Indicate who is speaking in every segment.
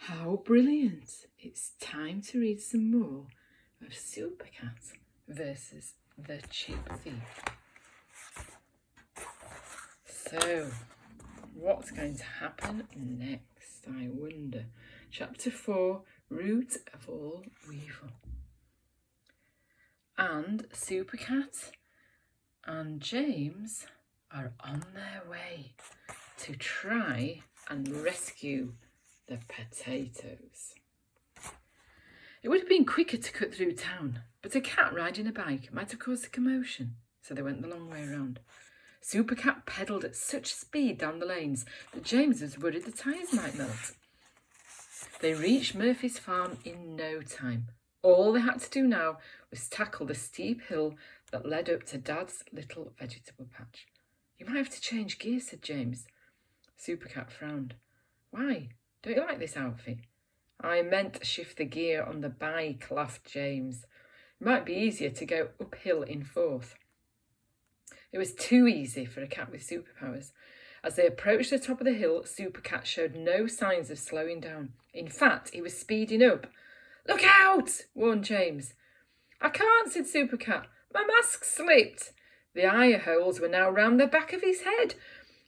Speaker 1: How brilliant! It's time to read some more of Supercat versus the Chip Thief. So, what's going to happen next, I wonder? Chapter 4, Root of All Evil. And Supercat and James are on their way to try and rescue the potatoes. It would have been quicker to cut through town, but a cat riding a bike might have caused a commotion, so they went the long way around. Supercat pedalled at such speed down the lanes that James was worried the tyres might melt. They reached Murphy's farm in no time. All they had to do now was tackle the steep hill that led up to Dad's little vegetable patch. "You might have to change gear," said James. Supercat frowned. "Why? Don't you like this outfit?" "I meant shift the gear on the bike," laughed James. "It might be easier to go uphill in fourth." It was too easy for a cat with superpowers. As they approached the top of the hill, Supercat showed no signs of slowing down. In fact, he was speeding up. "Look out!" warned James. "I can't," said Supercat. "My mask slipped." The eye holes were now round the back of his head.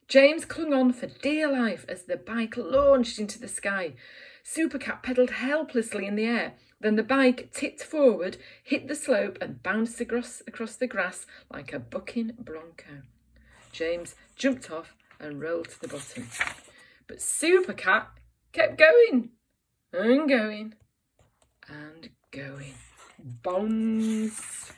Speaker 1: James clung on for dear life as the bike launched into the sky. Supercat pedalled helplessly in the air. Then the bike tipped forward, hit the slope and bounced across the grass like a bucking bronco. James jumped off and rolled to the bottom. But Supercat kept going and going and going. Bombs!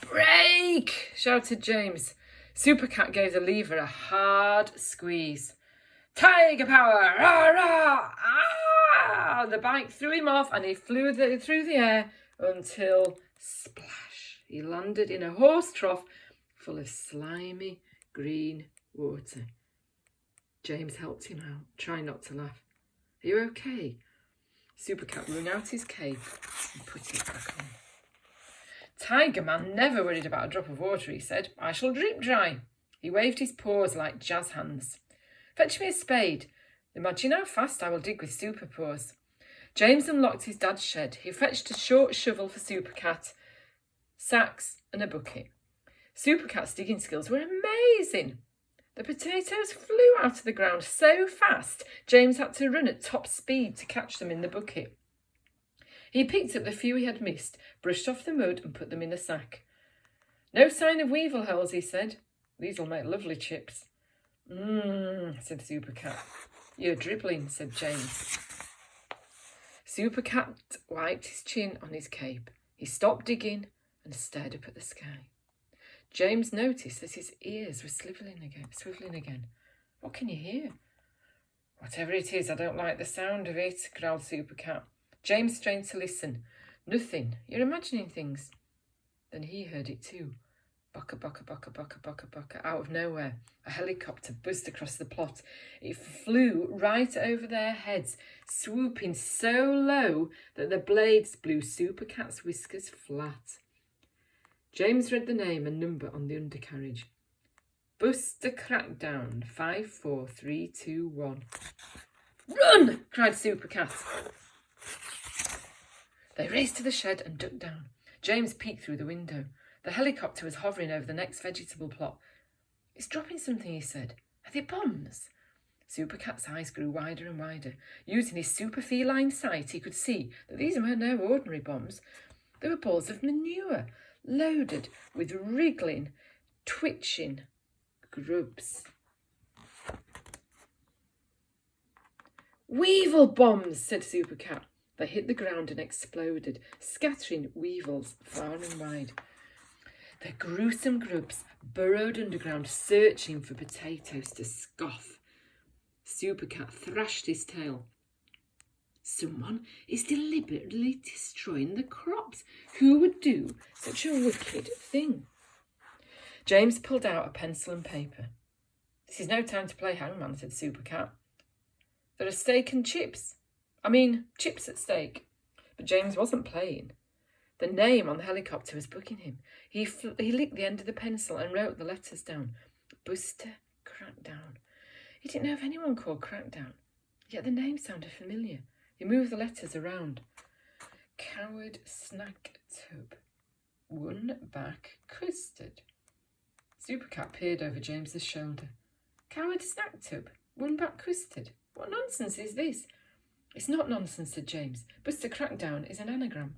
Speaker 1: "Brake!" shouted James. Supercat gave the lever a hard squeeze. "Tiger power! Rah, rah! Ah!" The bike threw him off and he flew through the air until, splash, he landed in a horse trough full of slimy green water. James helped him out, trying not to laugh. "Are you okay?" Supercat wrung out his cape and put it back on. "Tiger Man never worried about a drop of water," he said. "I shall drip dry." He waved his paws like jazz hands. "Fetch me a spade. Imagine how fast I will dig with super paws." James unlocked his dad's shed. He fetched a short shovel for Supercat, sacks and a bucket. Supercat's digging skills were amazing. The potatoes flew out of the ground so fast, James had to run at top speed to catch them in the bucket. He picked up the few he had missed, brushed off the mud and put them in a sack. "No sign of weevil holes," he said. "These'll make lovely chips." Said Supercat. "You're dribbling," said James. Supercat wiped his chin on his cape. He stopped digging and stared up at the sky. James noticed that his ears were swiveling again. "What can you hear?" "Whatever it is, I don't like the sound of it," growled Supercat. James strained to listen. "Nothing. You're imagining things." Then he heard it too. Baka, baka, baka, baka, baka, baka. Out of nowhere, a helicopter buzzed across the plot. It flew right over their heads, swooping so low that the blades blew Supercat's whiskers flat. James read the name and number on the undercarriage. "Buster Crackdown, 54321. "Run!" cried Supercat. They raced to the shed and ducked down. James peeked through the window. The helicopter was hovering over the next vegetable plot. "It's dropping something," he said. "Are they bombs?" Supercat's eyes grew wider and wider. Using his super feline sight, he could see that these were no ordinary bombs. They were balls of manure, loaded with wriggling, twitching grubs. "Weevil bombs," said Supercat. They hit the ground and exploded, scattering weevils far and wide. The gruesome grubs burrowed underground, searching for potatoes to scoff. Supercat thrashed his tail. "Someone is deliberately destroying the crops. Who would do such a wicked thing?" James pulled out a pencil and paper. "This is no time to play hangman," said Supercat. "There are steak and chips. Chips at stake." But James wasn't playing. The name on the helicopter was bugging him. He licked the end of the pencil and wrote the letters down. Buster Crackdown. He didn't know of anyone called Crackdown. yet the name sounded familiar. He moved the letters around. Coward Snack Tub. One back custard. Supercat peered over James's shoulder. Coward Snack Tub. One back custard. What nonsense is this? It's not nonsense, said James. Buster Crackdown is an anagram.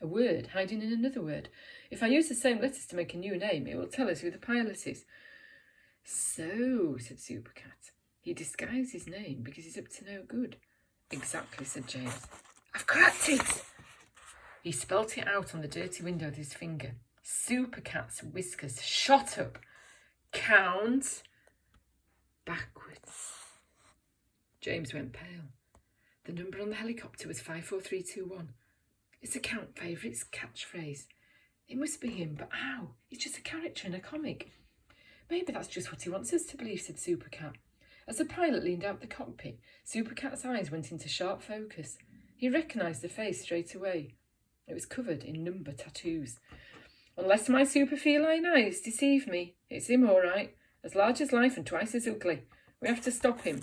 Speaker 1: A word hiding in another word. If I use the same letters to make a new name, it will tell us who the pilot is. So, said Supercat, he disguised his name because he's up to no good. Exactly, said James. I've cracked it! He spelt it out on the dirty window with his finger. Supercat's whiskers shot up. Count backwards. James went pale. The number on the helicopter was 54321. It's a Count Favourite's catchphrase. It must be him, but how? He's just a character in a comic. Maybe that's just what he wants us to believe, said Supercat. As the pilot leaned out the cockpit, Supercat's eyes went into sharp focus. He recognised the face straight away. It was covered in number tattoos. Unless my super feline eyes deceive me, it's him all right. As large as life and twice as ugly. We have to stop him.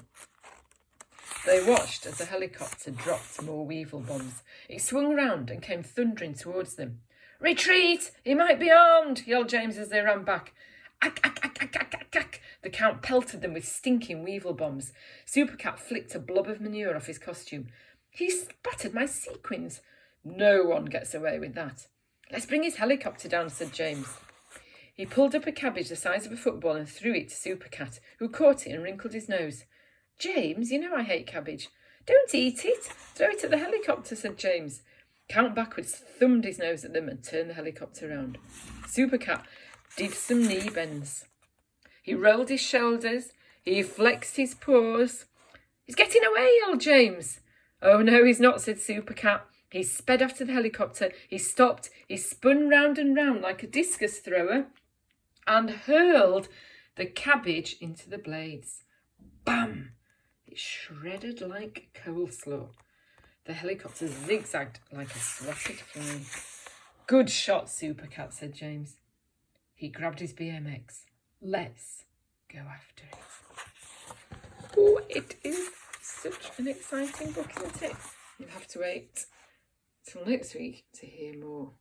Speaker 1: They watched as the helicopter dropped more weevil bombs. It swung round and came thundering towards them. Retreat! He might be armed! Yelled James as they ran back. Ack, ack, ack, ack, ack, ack, ack. The Count pelted them with stinking weevil bombs. Supercat flicked a blob of manure off his costume. He spattered my sequins. No one gets away with that. Let's bring his helicopter down, said James. He pulled up a cabbage the size of a football and threw it to Supercat, who caught it and wrinkled his nose. James, you know I hate cabbage. Don't eat it. Throw it at the helicopter, said James. Count backwards thumbed his nose at them and turned the helicopter round. Supercat did some knee bends. He rolled his shoulders. He flexed his paws. He's getting away, yelled James. Oh, no, he's not, said Supercat. He sped after the helicopter. He stopped. He spun round and round like a discus thrower and hurled the cabbage into the blades. Bam! It shredded like coleslaw. The helicopter zigzagged like a swatted fly. Good shot, Supercat, said James. He grabbed his BMX. Let's go after it. Oh, it is such an exciting book, isn't it? You'll have to wait till next week to hear more.